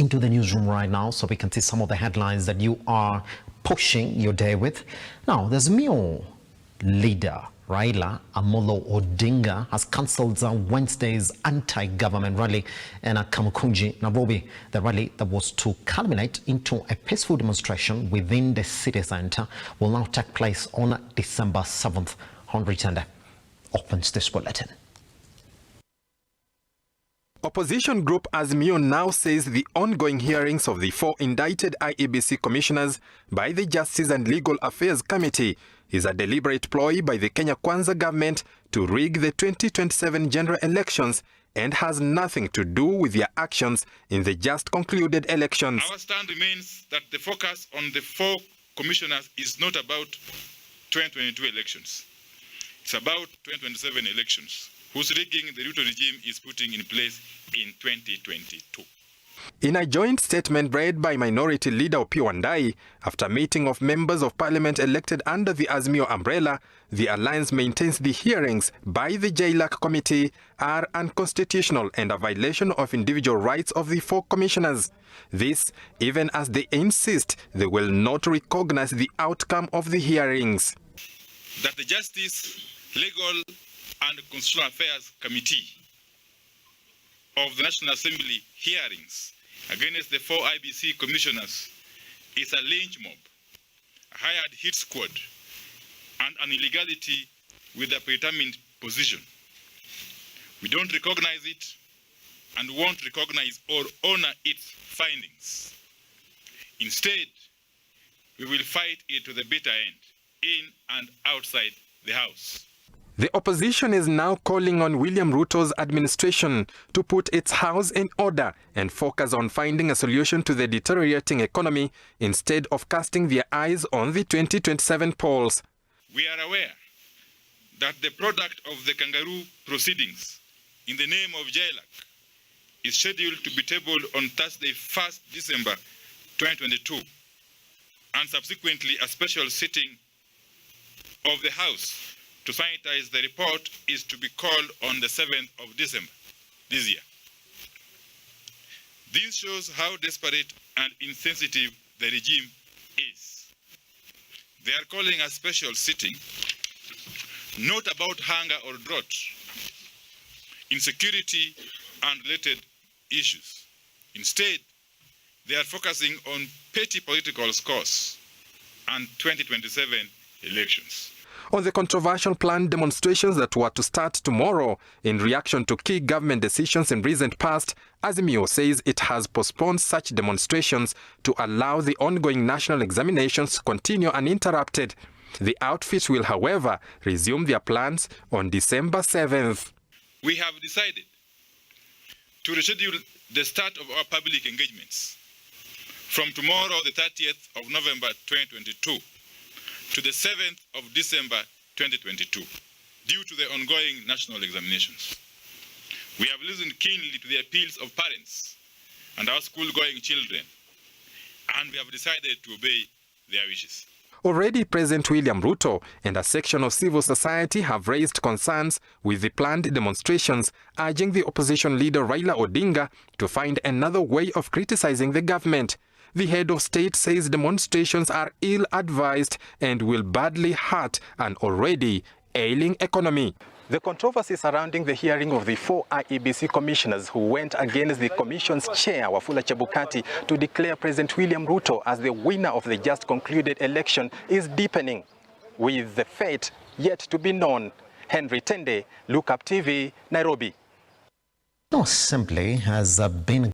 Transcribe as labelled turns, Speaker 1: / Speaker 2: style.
Speaker 1: into the newsroom right now so we can see some of the headlines that you are pushing your day with. Now, the Azimio leader Raila Odinga has cancelled Wednesday's anti-government rally in Kamukunji, Nairobi. The rally that was to culminate into a peaceful demonstration within the city centre will now take place on December 7th. Henry Tende opens this bulletin.
Speaker 2: Opposition group Azimio now says the ongoing hearings of the 4 indicted IEBC commissioners by the Justice and Legal Affairs Committee is a deliberate ploy by the Kenya Kwanza government to rig the 2027 general elections and has nothing to do with their actions in the just concluded elections.
Speaker 3: Our stand remains that the focus on the 4 commissioners is not about 2022 elections. It's about 2027 elections, whose rigging the Ruto regime is putting in place in 2022.
Speaker 2: In a joint statement read by Minority Leader Opiyo Wandayi, after meeting of members of parliament elected under the Azimio umbrella, the alliance maintains the hearings by the JLAC committee are unconstitutional and a violation of individual rights of the 4 commissioners. This, even as they insist they will not recognize the outcome of the hearings.
Speaker 3: That the Justice, Legal and Constitutional Affairs Committee of the National Assembly hearings against the 4 IBC commissioners is a lynch mob, a hired hit squad, and an illegality with a predetermined position. We don't recognize it and won't recognize or honor its findings. Instead, we will fight it to the bitter end, in and outside the House.
Speaker 2: The opposition is now calling on William Ruto's administration to put its house in order and focus on finding a solution to the deteriorating economy instead of casting their eyes on the 2027 polls.
Speaker 3: We are aware that the product of the kangaroo proceedings in the name of JLAC is scheduled to be tabled on Thursday, 1st December 2022, and subsequently a special sitting of the House to sanitize the report is to be called on the 7th of December this year. This shows how desperate and insensitive the regime is. They are calling a special sitting not about hunger or drought, insecurity and related issues. Instead, they are focusing on petty political scores and 2027 elections.
Speaker 2: On the controversial planned demonstrations that were to start tomorrow in reaction to key government decisions in recent past, Azimio says it has postponed such demonstrations to allow the ongoing national examinations to continue uninterrupted. The outfit will, however, resume their plans on December 7th.
Speaker 3: We have decided to reschedule the start of our public engagements from tomorrow, the 30th of November 2022, to the 7th of December 2022, due to the ongoing national examinations. We have listened keenly to the appeals of parents and our school-going children, and we have decided to obey their wishes.
Speaker 2: Already President William Ruto and a section of civil society have raised concerns with the planned demonstrations, urging the opposition leader Raila Odinga to find another way of criticizing the government. The head of state says demonstrations are ill-advised and will badly hurt an already ailing economy. The controversy surrounding the hearing of the 4 IEBC commissioners who went against the commission's chair, Wafula Chebukati, to declare President William Ruto as the winner of the just concluded election is deepening, with the fate yet to be known. Henry Tende, Look Up TV, Nairobi.
Speaker 1: No, simply has been